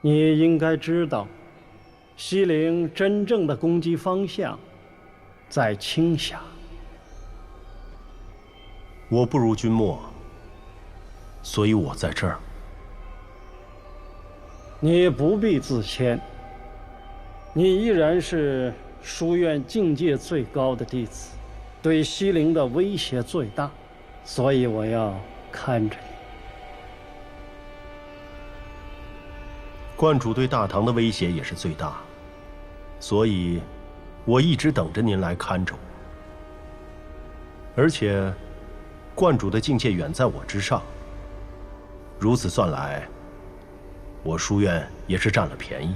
你应该知道，西陵真正的攻击方向在青霞。我不如君莫，所以我在这儿。你不必自谦，你依然是书院境界最高的弟子，对西陵的威胁最大，所以我要看着你。观主对大唐的威胁也是最大，所以我一直等着您来看着我。而且，观主的境界远在我之上，如此算来，我书院也是占了便宜。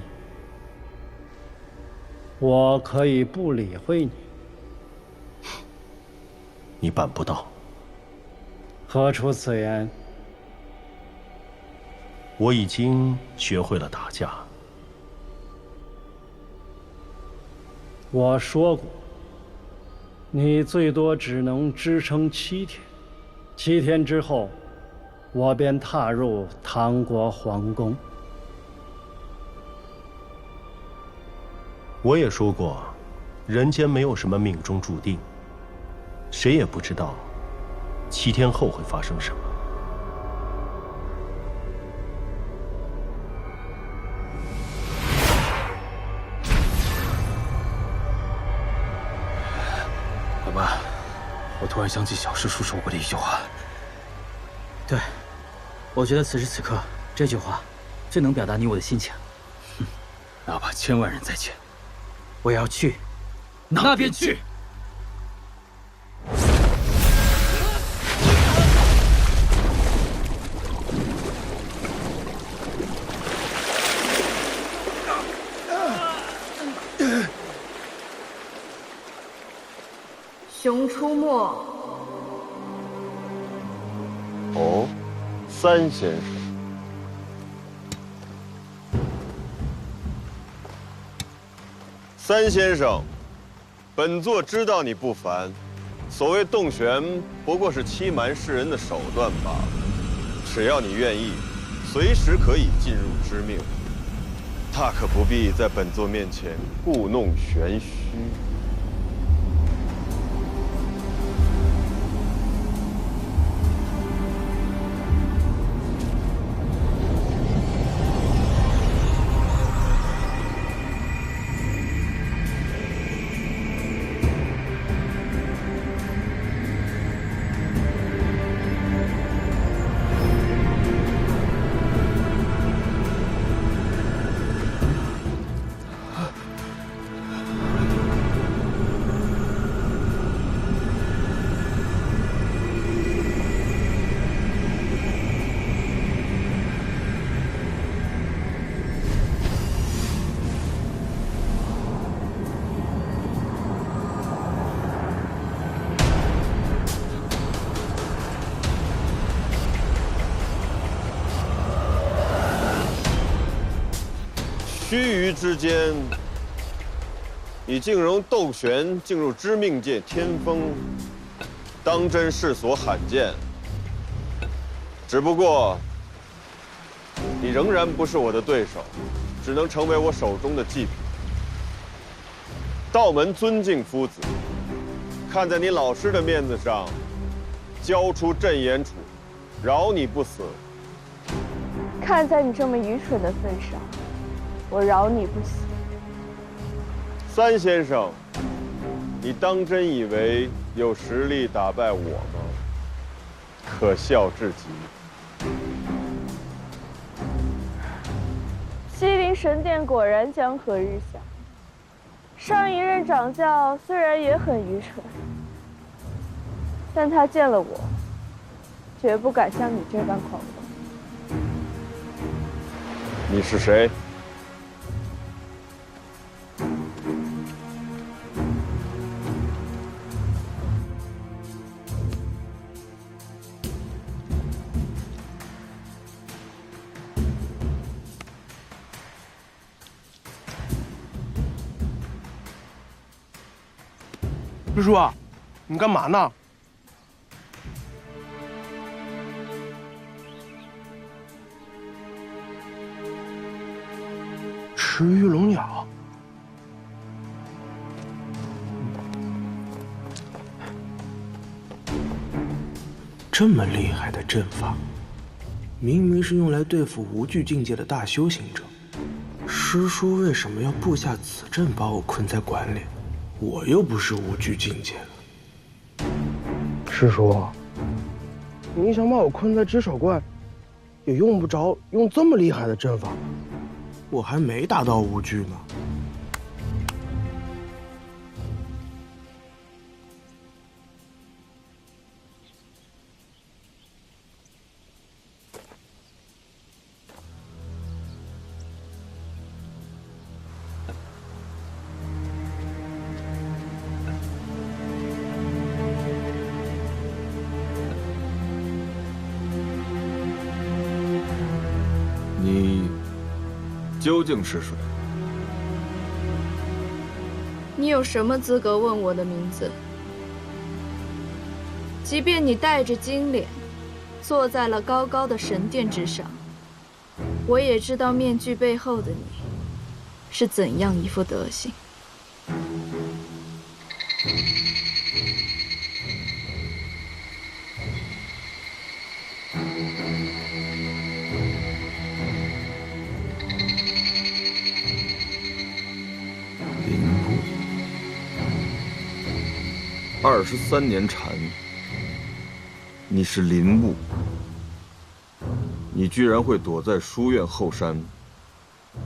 我可以不理会你，你办不到。何出此言？我已经学会了打架。我说过，你最多只能支撑7天，7天之后，我便踏入唐国皇宫。我也说过，人间没有什么命中注定，谁也不知道7天后会发生什么。老爸，我突然想起小师叔说过的一句话。对，我觉得此时此刻这句话最能表达你我的心情。哪怕千万人在前，我要去那便去。熊出没。哦，三先生。三先生，本座知道你不凡，所谓洞玄不过是欺瞒世人的手段罢了。只要你愿意，随时可以进入知命，大可不必在本座面前故弄玄虚。须臾之间，你竟容窦玄进入知命界天峰，当真世所罕见。只不过，你仍然不是我的对手，只能成为我手中的祭品。道门尊敬夫子，看在你老师的面子上，交出镇眼杵，饶你不死。看在你这么愚蠢的份上，我饶你不死。三先生，你当真以为有实力打败我吗？可笑至极。西陵神殿果然江河日下。上一任掌教虽然也很愚蠢，但他见了我，绝不敢像你这般狂妄。你是谁？师叔啊，你干嘛呢？食鱼龙鸟。这么厉害的阵法，明明是用来对付无惧境界的大修行者，师叔为什么要布下此阵把我困在馆里？我又不是无惧境界了。师叔，你想把我困在只手观，也用不着用这么厉害的阵法。我还没达到无惧呢。你究竟是谁？你有什么资格问我的名字？即便你带着金脸，坐在了高高的神殿之上，我也知道面具背后的你是怎样一副德行。23年禅，你是林雾，你居然会躲在书院后山，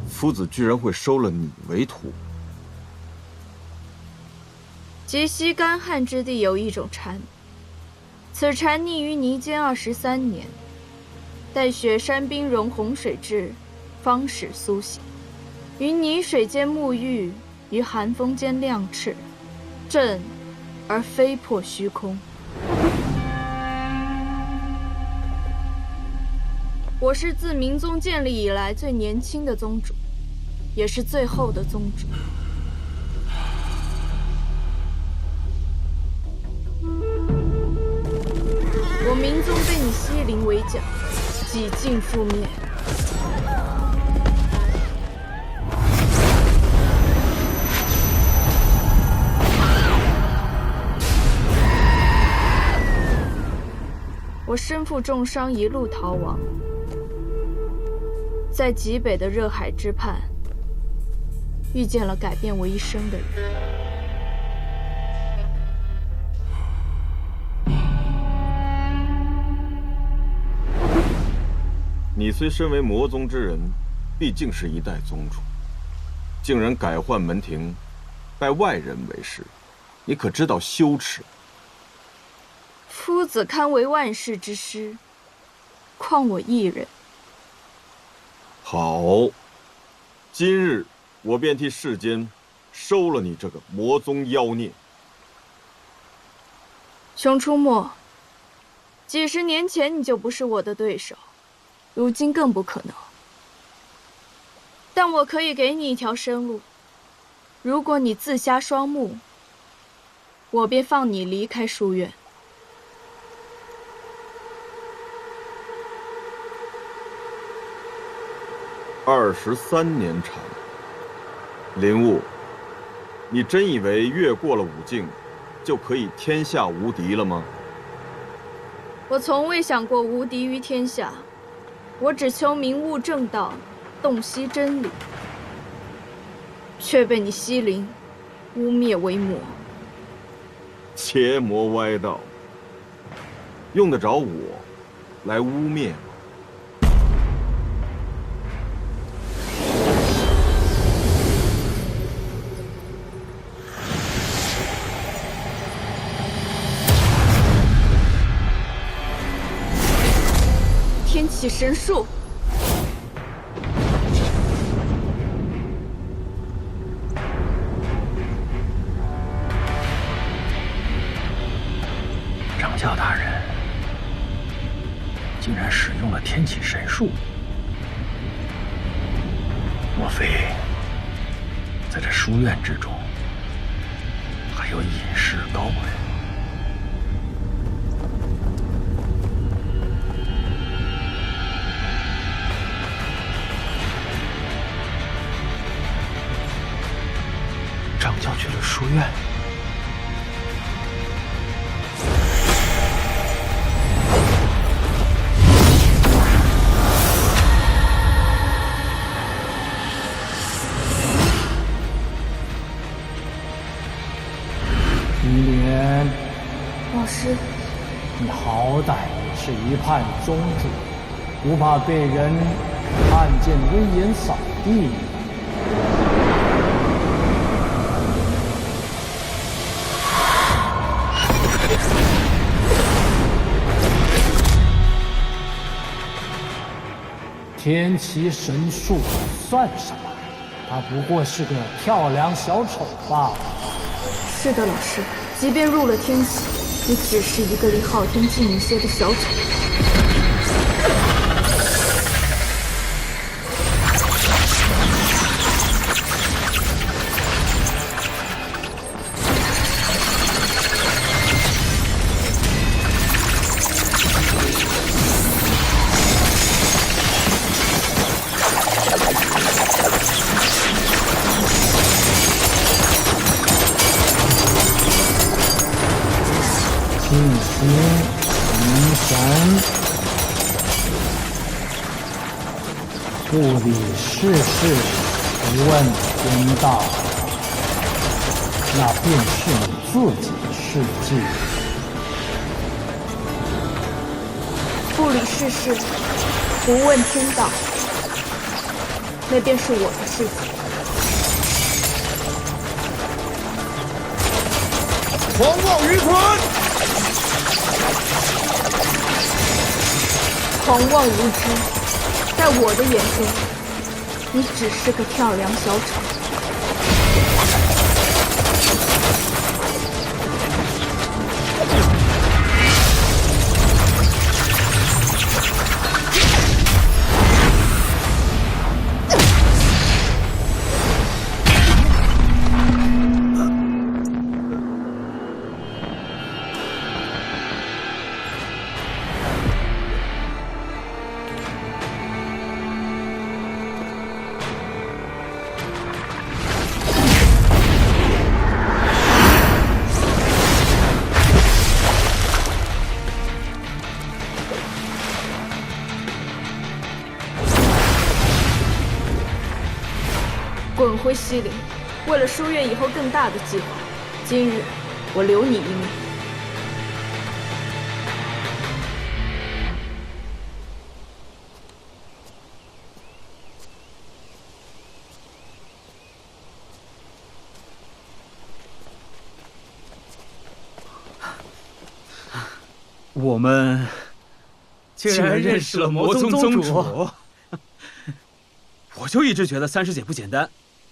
夫子居然会收了你为徒。极西干旱之地有一种禅，此禅匿于泥间23年，待雪山冰融，洪水至，方始苏醒。于泥水间沐浴，于寒风间亮翅，震而飞破虚空。我是自明宗建立以来最年轻的宗主，也是最后的宗主。我明宗被你西陵围剿，几近覆灭。我身负重伤，一路逃亡，在极北的热海之畔，遇见了改变我一生的人。你虽身为魔宗之人，毕竟是一代宗主，竟然改换门庭，拜外人为师，你可知道羞耻？夫子堪为万世之师，况我一人。好，今日我便替世间收了你这个魔宗妖孽。熊出没，几十年前你就不是我的对手，如今更不可能。但我可以给你一条生路，如果你自瞎双目，我便放你离开书院。23年禅，林雾，你真以为越过了5境，就可以天下无敌了吗？我从未想过无敌于天下，我只求明悟正道，洞悉真理，却被你西陵污蔑为魔。邪魔歪道，用得着我来污蔑吗？天启神术，掌教大人竟然使用了天启神术，莫非在这书院之中还有隐士高人？掌教去了书院。依莲，老师，你好歹也是一派宗主，不怕被人看见威严扫地？天齐神术算什么？他不过是个跳梁小丑罢了。是的，老师，即便入了天启，也只是一个离昊天近一些的小丑。静心凝神，不理世事，不问天道，那便是你自己的事迹。不理世事，不问天道，那便是我的事情。狂妄愚蠢！狂妄无知，在我的眼中，你只是个跳梁小丑。滚回西陵，为了书院以后更大的计划，今日我留你一命。我们竟然认识了魔宗宗主。我就一直觉得三师姐不简单，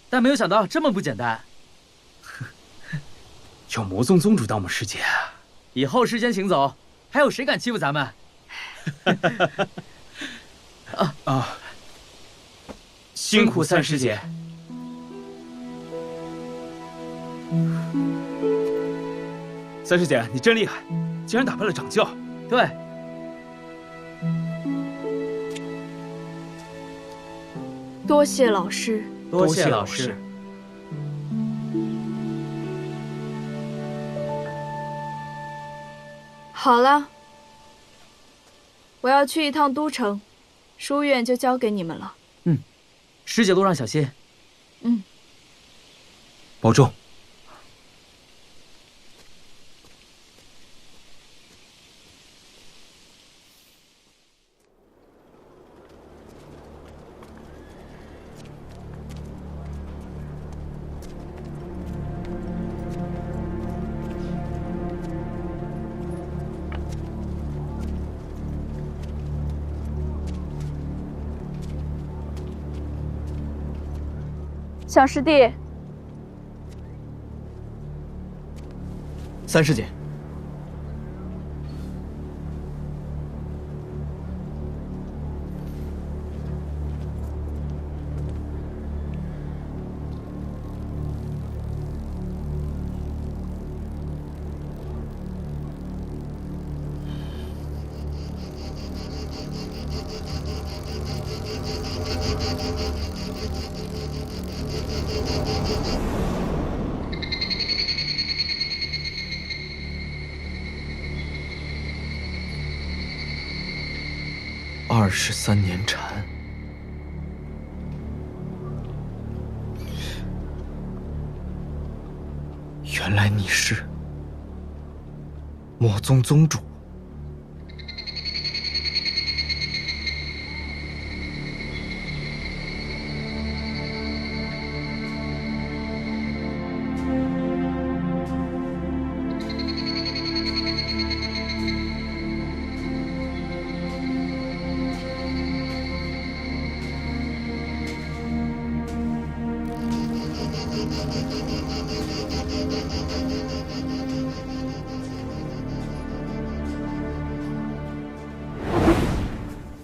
但没有想到这么不简单。有魔宗宗主当我们师姐，以后世间行走，还有谁敢欺负咱们？辛苦三师姐。三师姐，你真厉害，竟然打败了掌教。对。多谢老师，多谢老师。好了，我要去一趟都城，书院就交给你们了。师姐路上小心。保重。小师弟，三师姐， 23年禅。原来你是魔宗宗主。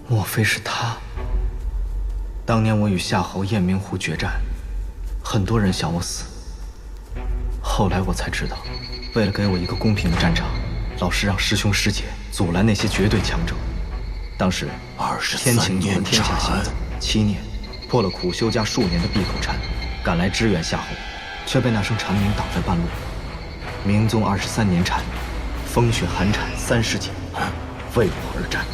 莫非是他？当年我与夏侯雁明湖决战，很多人想我死。后来我才知道，为了给我一个公平的战场，老师让师兄师姐阻拦那些绝对强者。当时天晴屯天下行走7年，破了苦修家数年的闭口禅，赶来支援夏侯，却被那声禅鸣挡在半路。明宗23年禅，风雪寒蝉3世纪，为我而战。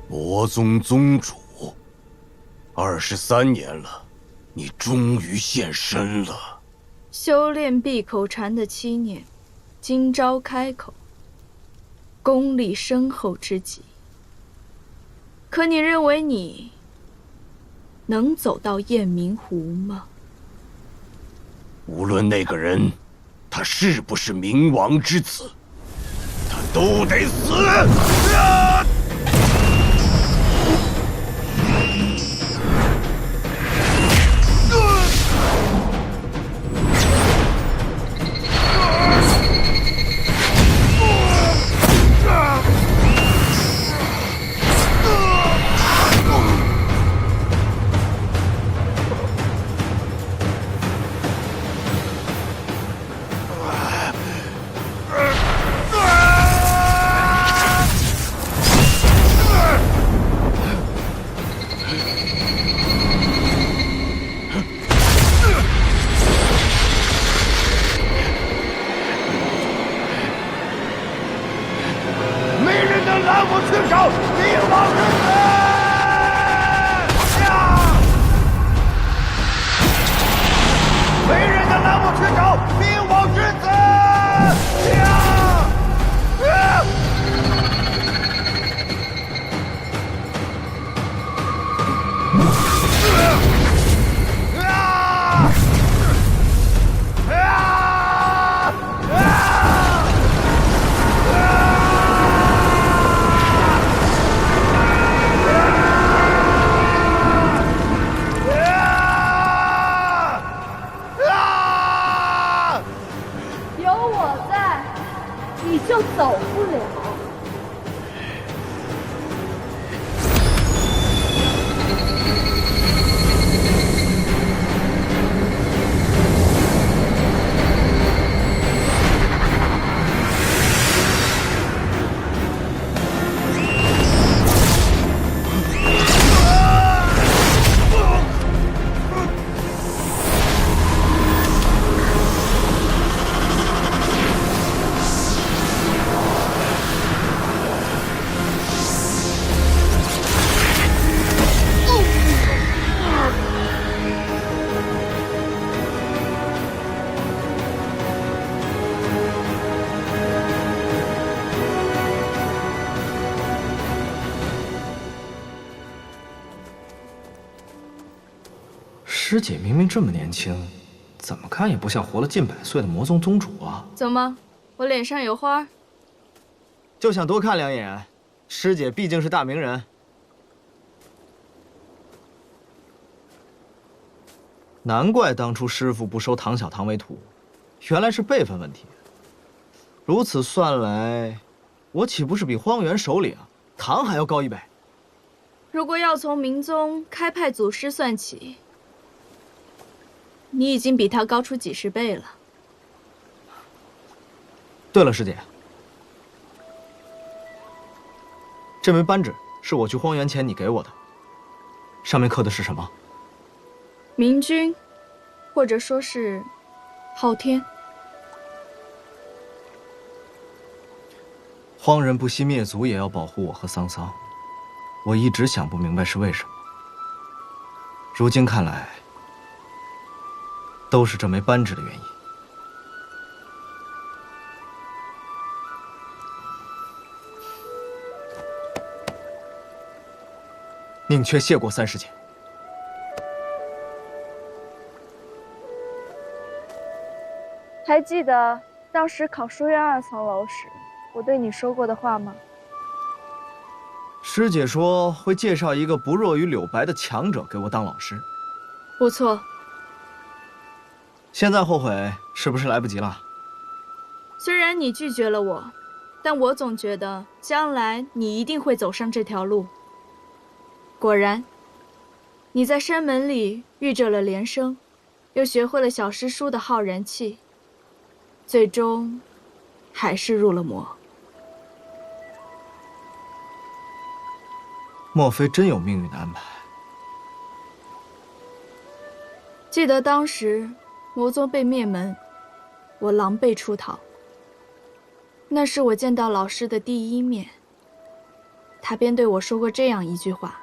魔宗宗主，23年了，你终于现身了。修炼闭口禅的7年，今朝开口，功力深厚之极。可你认为你能走到雁明湖吗？无论那个人，他是不是冥王之子，他都得死！师姐明明这么年轻，怎么看也不像活了近100岁的魔宗宗主啊！怎么，我脸上有花？就想多看2眼。师姐毕竟是大名人。难怪当初师父不收唐小唐为徒，原来是辈分问题。如此算来，我岂不是比荒原首领唐还要高一辈？如果要从明宗开派祖师算起，你已经比他高出几十倍了。对了，师姐，这枚扳指是我去荒原前你给我的，上面刻的是什么？明君，或者说是昊天。荒人不惜灭族也要保护我和桑桑，我一直想不明白是为什么。如今看来，都是这枚扳指的原因。宁缺谢过三师姐。还记得当时考书院2层楼时，我对你说过的话吗？师姐说会介绍一个不弱于柳白的强者给我当老师。不错。现在后悔是不是来不及了？虽然你拒绝了我，但我总觉得将来你一定会走上这条路。果然，你在山门里遇着了连生，又学会了小师叔的浩然气，最终还是入了魔。莫非真有命运的安排？记得当时魔宗被灭门，我狼狈出逃。那是我见到老师的第一面，他便对我说过这样一句话：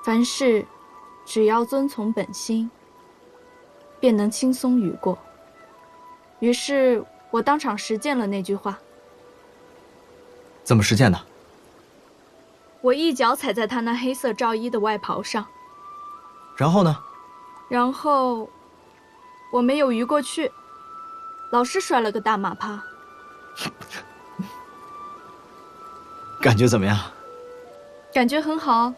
凡事只要遵从本心，便能轻松雨过。于是我当场实践了那句话。怎么实践的？我一脚踩在他那黑色罩衣的外袍上。然后呢？然后我没有逾过去，老师摔了个大马趴。感觉怎么样？感觉很好。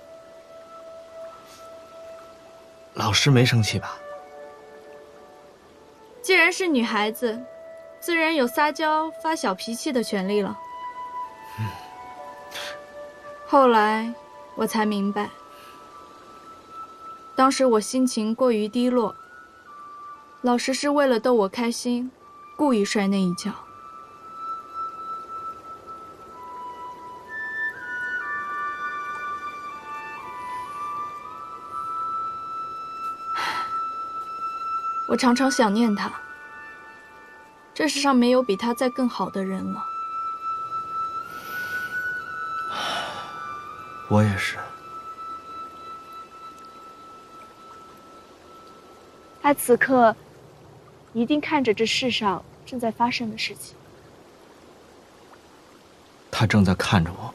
老师没生气吧？既然是女孩子，自然有撒娇发小脾气的权利了。后来我才明白，当时我心情过于低落，老师是为了逗我开心，故意摔那一跤。我常常想念他，这世上没有比他再更好的人了。我也是。他此刻一定看着这世上正在发生的事情。他正在看着我们。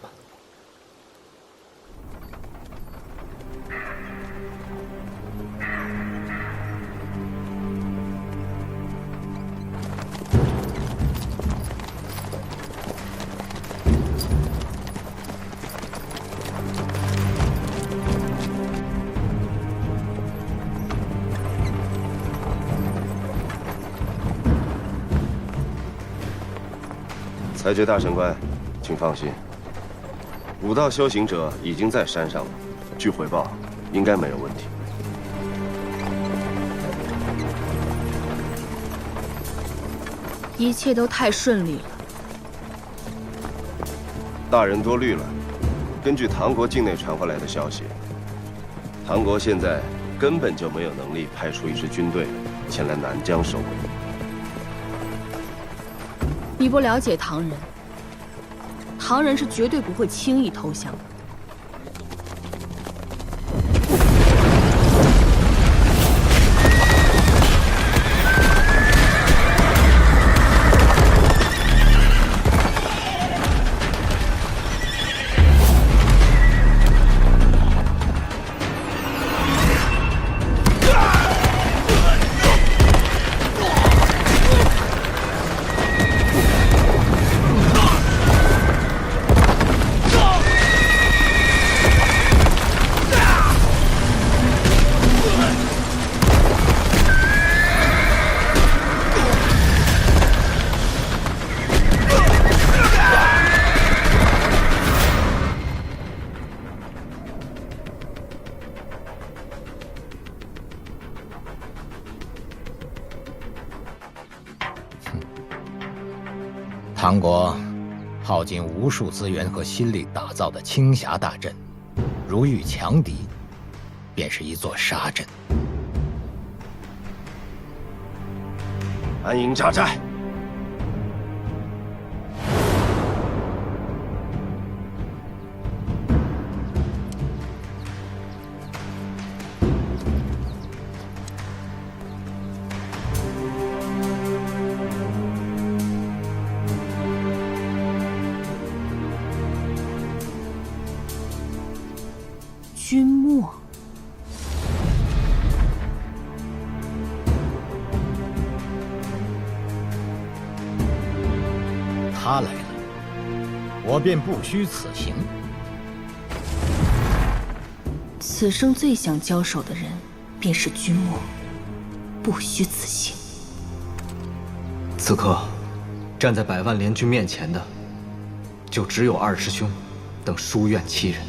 裁决大神官，请放心，武道修行者已经在山上了，据回报，应该没有问题。一切都太顺利了。大人多虑了。根据唐国境内传回来的消息，唐国现在根本就没有能力派出一支军队前来南疆守卫。你不了解唐人，唐人是绝对不会轻易投降的。唐国耗尽无数资源和心力打造的青霞大阵，如遇强敌，便是一座杀阵。安营扎寨。君莫，他来了，我便不虚此行。此生最想交手的人，便是君莫，不虚此行。此刻，站在百万联军面前的，就只有二师兄等书院7人。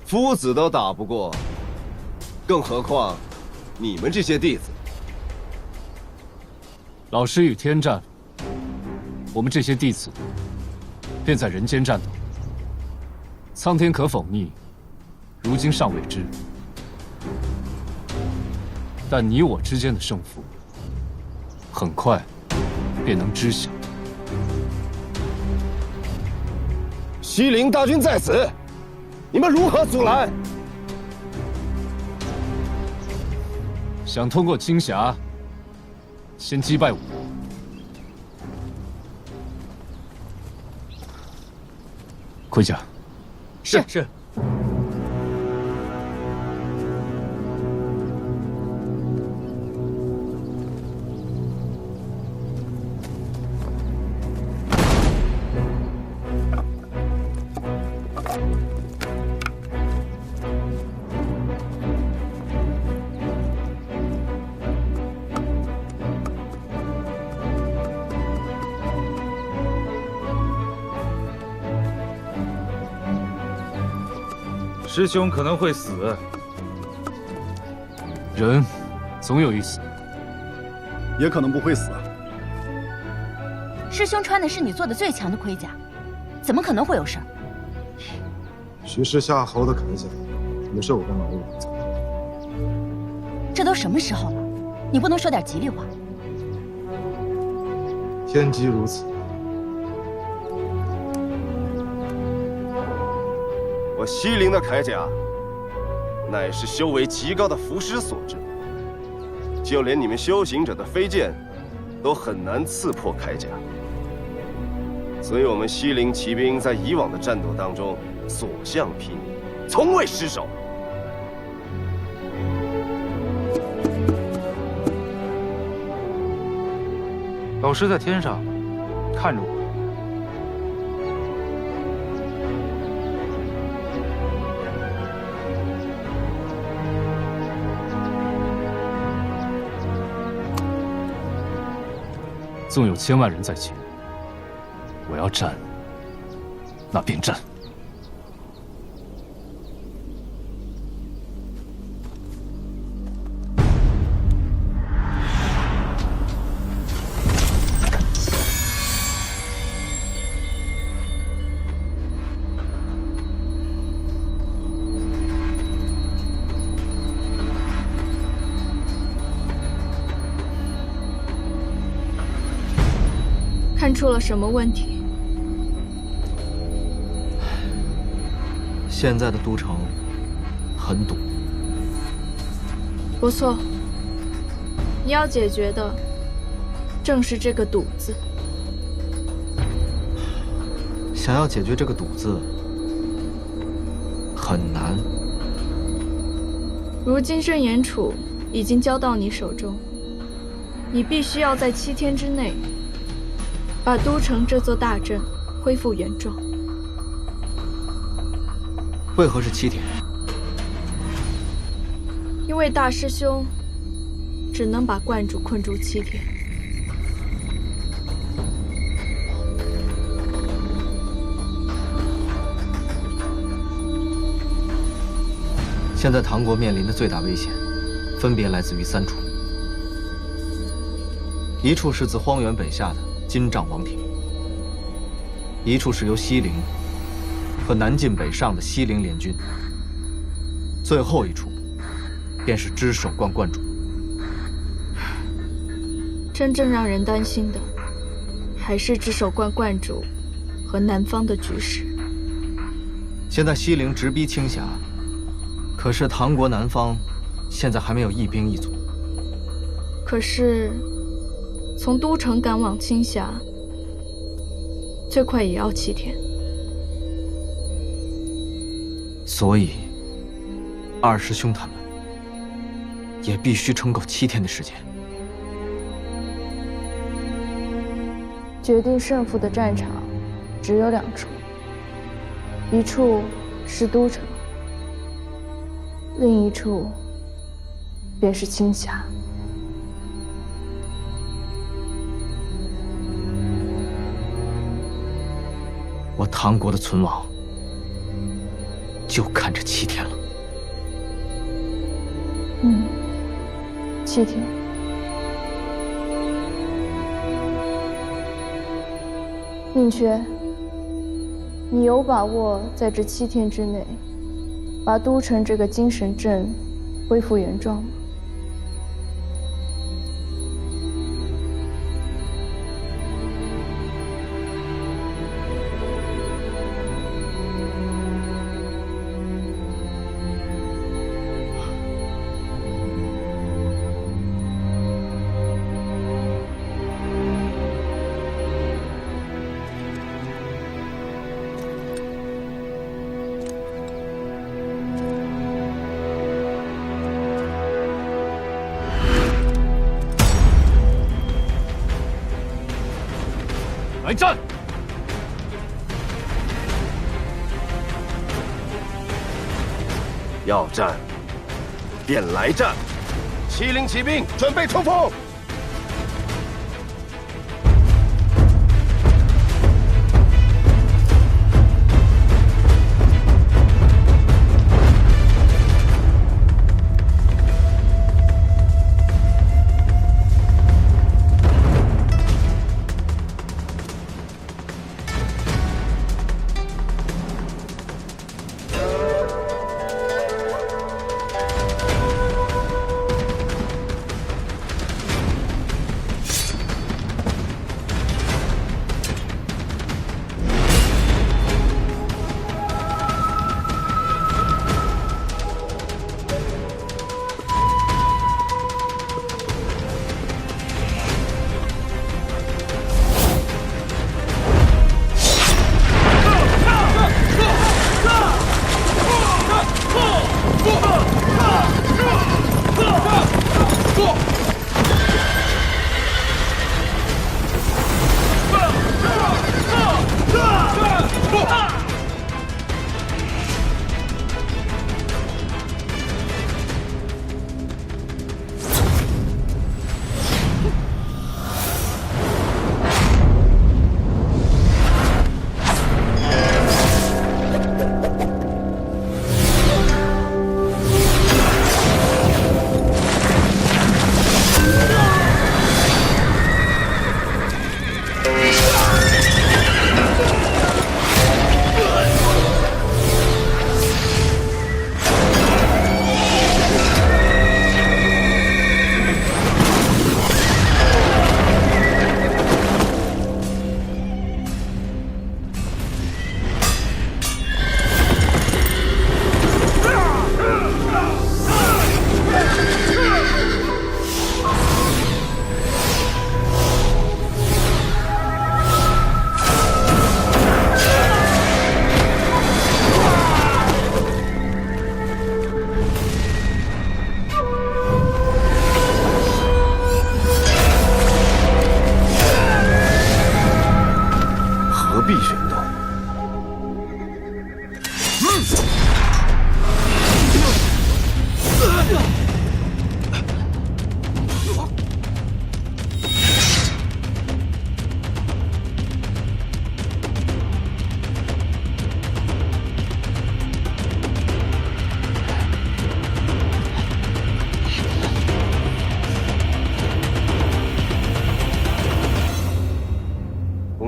夫子都打不过，更何况你们这些弟子。老师与天战，我们这些弟子便在人间战斗。苍天可否逆，如今尚未知。但你我之间的胜负，很快便能知晓。西陵大军在此，你们如何阻拦？想通过青霞先击败我，盔甲。是。师兄可能会死，人总有一死，也可能不会死啊。师兄穿的是你做的最强的盔甲，怎么可能会有事？徐氏夏侯的铠甲也是我跟老五做的。这都什么时候了，你不能说点吉利话。天机如此。我西陵的铠甲，乃是修为极高的符师所制，就连你们修行者的飞剑，都很难刺破铠甲。所以，我们西陵骑兵在以往的战斗当中所向披靡，从未失手。老师在天上看着我。纵有1000万人在前，我要战，那便战。看出了什么问题？现在的都城很堵。不错，你要解决的正是这个堵字。想要解决这个堵字很难。如今镇眼楚已经交到你手中，你必须要在7天之内把都城这座大阵恢复原状。为何是7天？因为大师兄只能把观主困住7天。现在唐国面临的最大危险，分别来自于3处。一处是自荒原北下的金帐王庭，一处是由西陵和南进北上的西陵联军，最后一处便是只手观观主。真正让人担心的，还是只手观观主和南方的局势。现在西陵直逼青霞，可是唐国南方现在还没有一兵一卒。可是，从都城赶往青霞，最快也要7天。所以，二师兄他们也必须撑够7天的时间。决定胜负的战场只有2处，一处是都城，另一处便是青霞。我唐国的存亡，就看这7天了。7天。宁缺，你有把握在这7天之内，把都城这个精神阵恢复原状吗？来战！要战，便来战！西陵骑兵准备冲锋！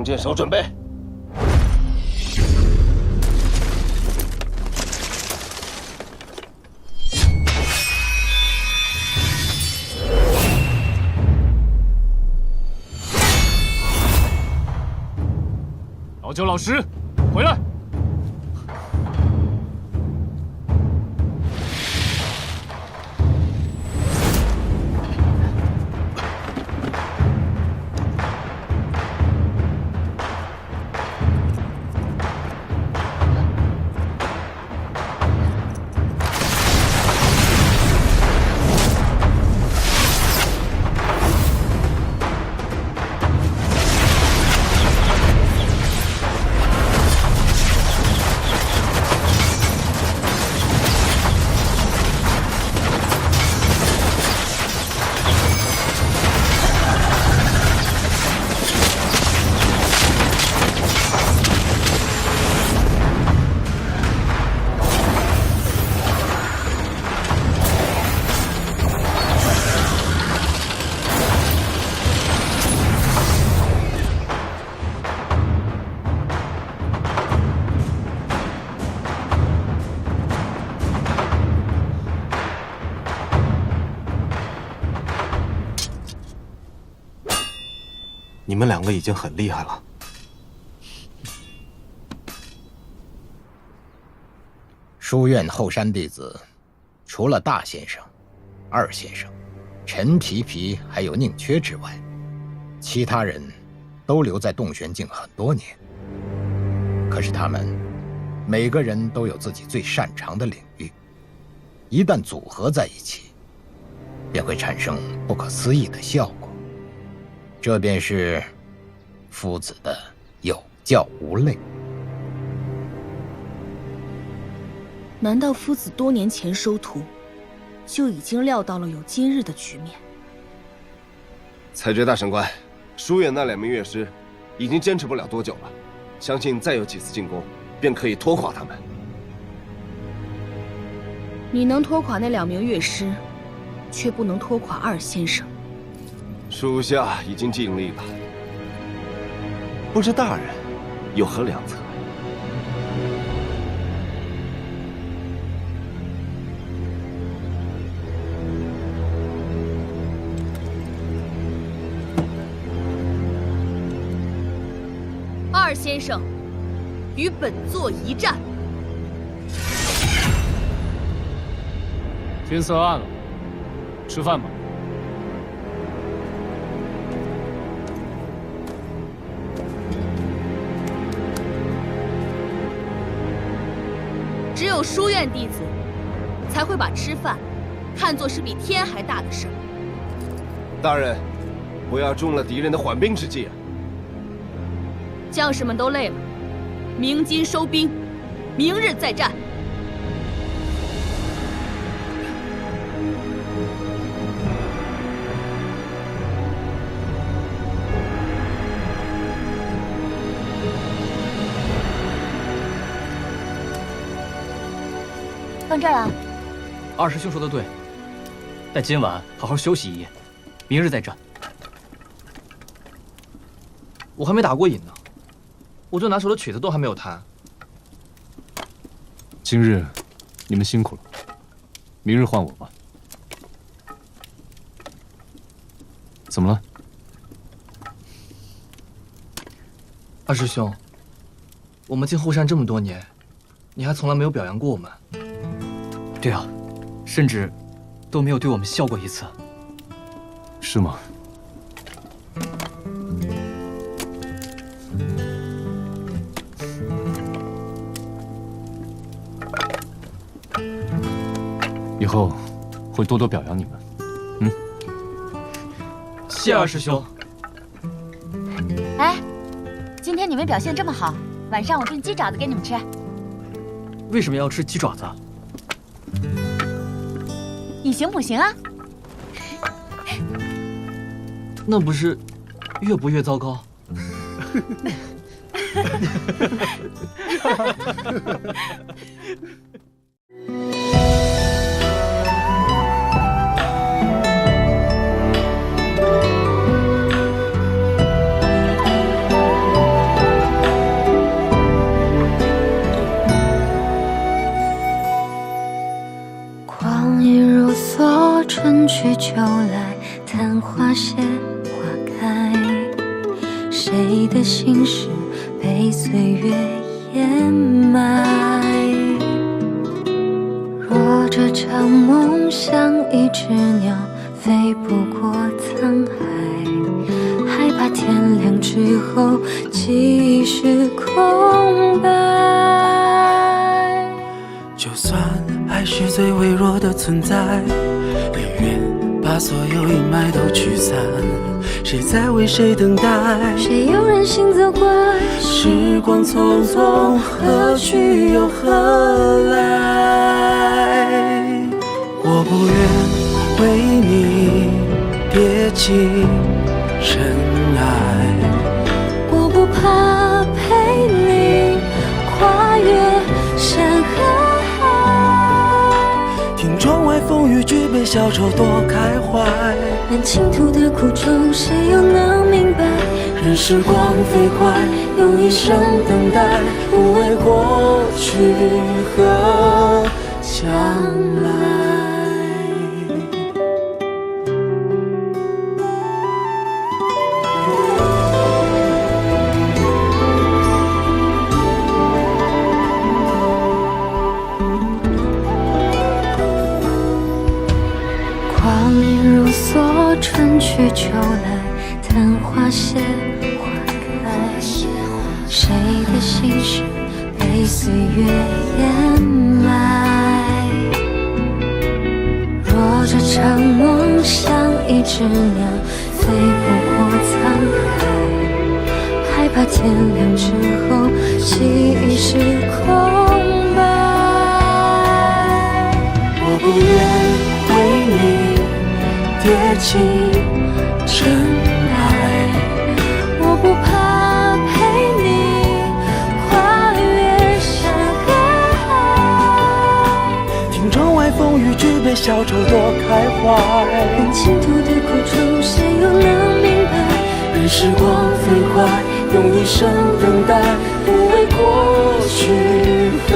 箭手准备。老九、老十，回来！你们两个已经很厉害了。书院后山弟子，除了大先生、二先生、陈皮皮还有宁缺之外，其他人都留在洞玄境很多年。可是他们每个人都有自己最擅长的领域，一旦组合在一起，便会产生不可思议的效果。这便是夫子的有教无类。难道夫子多年前收徒，就已经料到了有今日的局面？裁决大神官，书院那2名乐师已经坚持不了多久了，相信再有几次进攻，便可以拖垮他们。你能拖垮那2名乐师，却不能拖垮二先生。属下已经尽力了，不知大人有何良策？二先生，与本座一战。天色暗了，吃饭吧。只有书院弟子才会把吃饭看作是比天还大的事儿。大人，不要中了敌人的缓兵之计啊！将士们都累了，鸣金收兵，明日再战。放这儿啊！二师兄说的对，但今晚好好休息一夜，明日再战。我还没打过瘾呢，我最拿手的曲子都还没有弹。今日你们辛苦了，明日换我吧。怎么了？二师兄，我们进后山这么多年，你还从来没有表扬过我们。对啊，甚至都没有对我们笑过一次。是吗？以后会多多表扬你们。嗯。谢二师兄。哎，今天你们表现这么好，晚上我炖鸡爪子给你们吃。为什么要吃鸡爪子？你行不行啊？那不是越补越糟糕？春去秋来，昙花谢花开。谁的心事被岁月掩埋？若这场梦像一只鸟，飞不过沧海，害怕天亮之后记忆是空白。就算爱是最微弱的存在，也愿把所有阴霾都驱散。谁在为谁等待？谁又任性责怪？时光匆匆，何去又何来？我不愿为你跌进尘埃，我不怕陪你跨越山海。听窗外风雨，举杯消愁多开怀。满倾吐的苦衷，谁又能明白？任时光飞快，用一生等待，不为过去和将来。光阴如梭，春去秋来，昙花谢花开。谁的心事被岁月掩埋？若这场梦像一只鸟，飞不过沧海，害怕天亮之后记忆是空白。我不愿为你跌进尘埃，我不怕陪你跨越山海。听窗外风雨，举杯消愁多开怀。任倾吐的苦衷，谁又能明白？任时光飞快，用一生等待，不为过去和